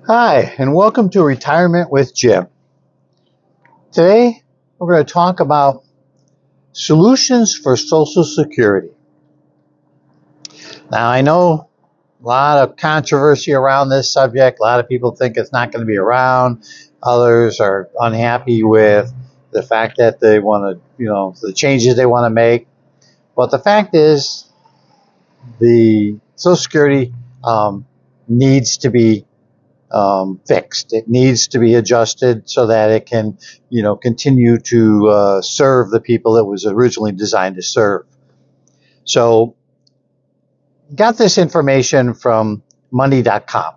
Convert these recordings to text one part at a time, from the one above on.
Hi, and welcome to Retirement with Jim. Today, we're going to talk about solutions for Social Security. Now, I know a lot of controversy around this subject. A lot of people think it's not going to be around. Others are unhappy with the fact that they want to, the changes they want to make. But the fact is, the Social Security needs to be fixed. It needs to be adjusted so that it can, continue to serve the people it was originally designed to serve. So, got this information from money.com.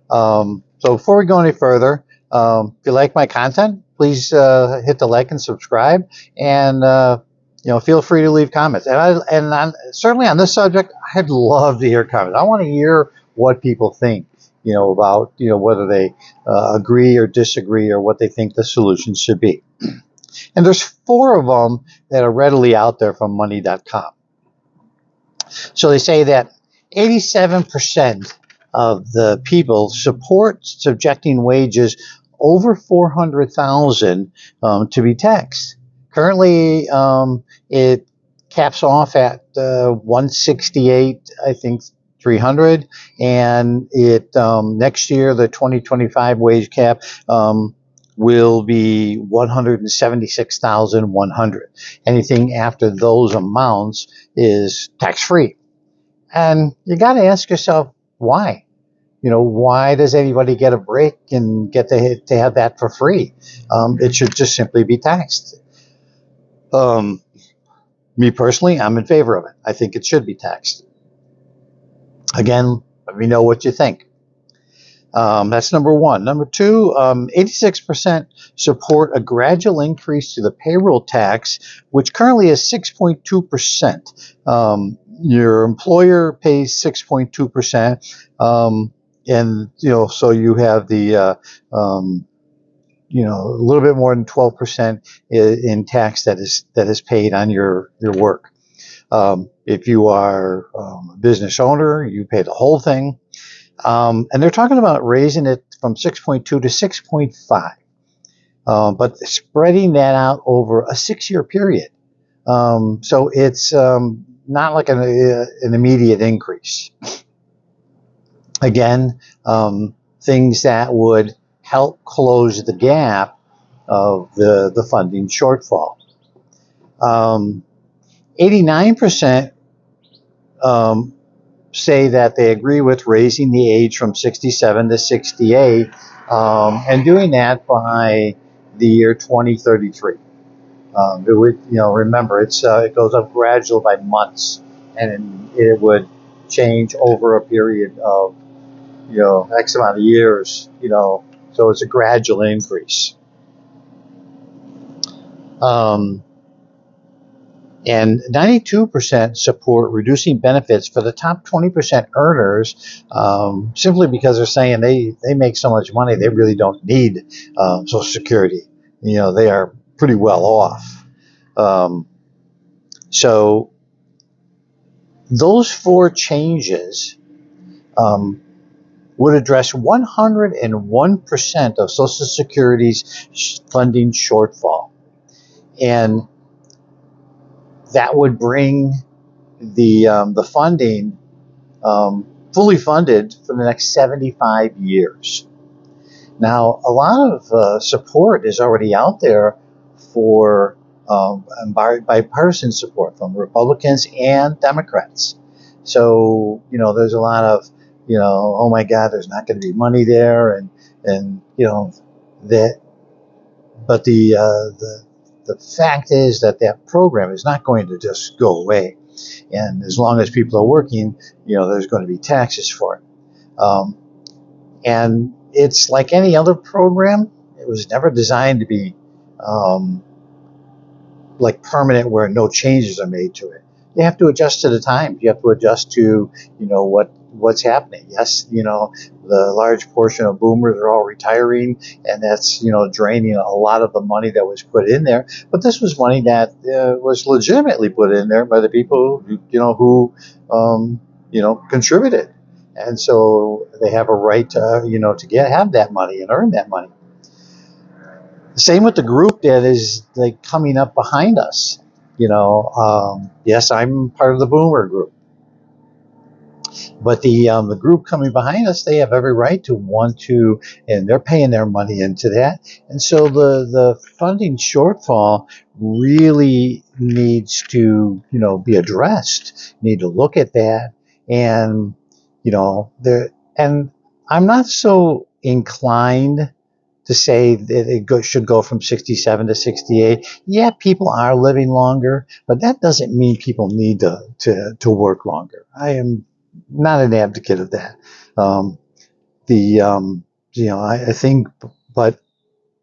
So before we go any further, if you like my content, please hit the like and subscribe, and feel free to leave comments. Certainly on this subject, I'd love to hear comments. I want to hear what people think, about whether they agree or disagree, or what they think the solution should be. And there's 4 of them that are readily out there from money.com. So they say that 87% of the people support subjecting wages over $400,000 to be taxed. Currently, it caps off at 168, I think, 300, and it next year the 2025 wage cap will be 176,100. Anything after those amounts is tax-free. And you got to ask yourself, why? Why does anybody get a break and get to have that for free? It should just simply be taxed. Me personally, I'm in favor of it. I think it should be taxed. Again, let me know what you think. That's number 1. Number 2, 86% support a gradual increase to the payroll tax, which currently is 6.2%. Your employer pays 6.2%, and so you have the a little bit more than 12% in tax that is paid on your work. If you are a business owner, you pay the whole thing. And they're talking about raising it from 6.2 to 6.5, but spreading that out over a 6-year period. So it's not like an immediate increase. Again, things that would help close the gap of the funding shortfall. 89% say that they agree with raising the age from 67 to 68, and doing that by the year 2033. It would, remember, it goes up gradual by months, and it would change over a period of, X amount of years, so it's a gradual increase. And 92% support reducing benefits for the top 20% earners, simply because they're saying they make so much money they really don't need Social Security. They are pretty well off. So those 4 changes would address 101% of Social Security's funding shortfall. And that would bring the funding fully funded for the next 75 years. Now, a lot of support is already out there for bipartisan support from Republicans and Democrats. So, there's a lot of, oh my God, there's not going to be money there, and that. But the fact is that program is not going to just go away. And as long as people are working, there's going to be taxes for it. And it's like any other program. It was never designed to be like permanent, where no changes are made to it. You have to adjust to the times. You have to adjust to, what's happening. Yes, the large portion of boomers are all retiring, and that's, draining a lot of the money that was put in there. But this was money that was legitimately put in there by the people who contributed. and so they have a right to, to have that money and earn that money. Same with the group that is like coming up behind us. Yes, I'm part of the boomer group, but the group coming behind us, they have every right to want to, and they're paying their money into that. And so the funding shortfall really needs to, be addressed. Need to look at that, and there. And I'm not so inclined to say that should go from 67 to 68. Yeah, people are living longer, but that doesn't mean people need to work longer. I am not an advocate of that. Um, I think, but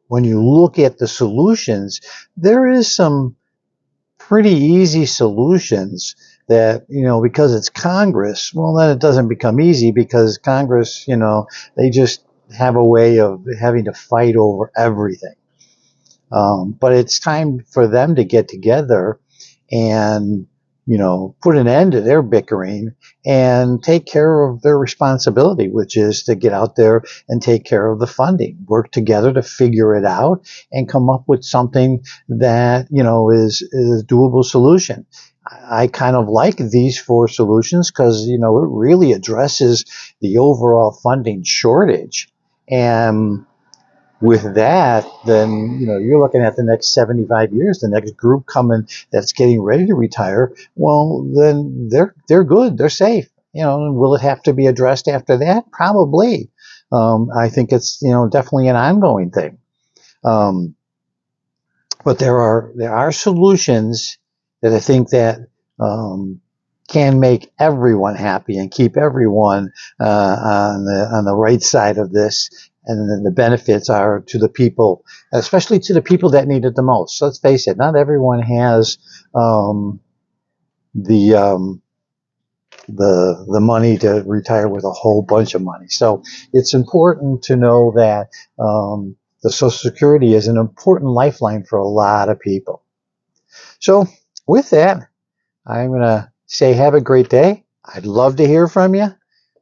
when you look at the solutions, there is some pretty easy solutions that, because it's Congress, well, then it doesn't become easy because Congress, they just have a way of having to fight over everything. But it's time for them to get together and, put an end to their bickering and take care of their responsibility, which is to get out there and take care of the funding, work together to figure it out and come up with something that, is a doable solution. I kind of like these four solutions because, it really addresses the overall funding shortage. And with that, then you're looking at the next 75 years, the next group coming that's getting ready to retire. Well, then they're good, they're safe. Will it have to be addressed after that? Probably. I think it's definitely an ongoing thing. But there are solutions that I think that can make everyone happy and keep everyone on the right side of this. And then the benefits are to the people, especially to the people that need it the most. So let's face it, not everyone has the money to retire with a whole bunch of money. So it's important to know that the Social Security is an important lifeline for a lot of people. So with that, I'm going to say have a great day. I'd love to hear from you,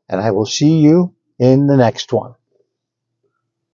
and I will see you in the next one.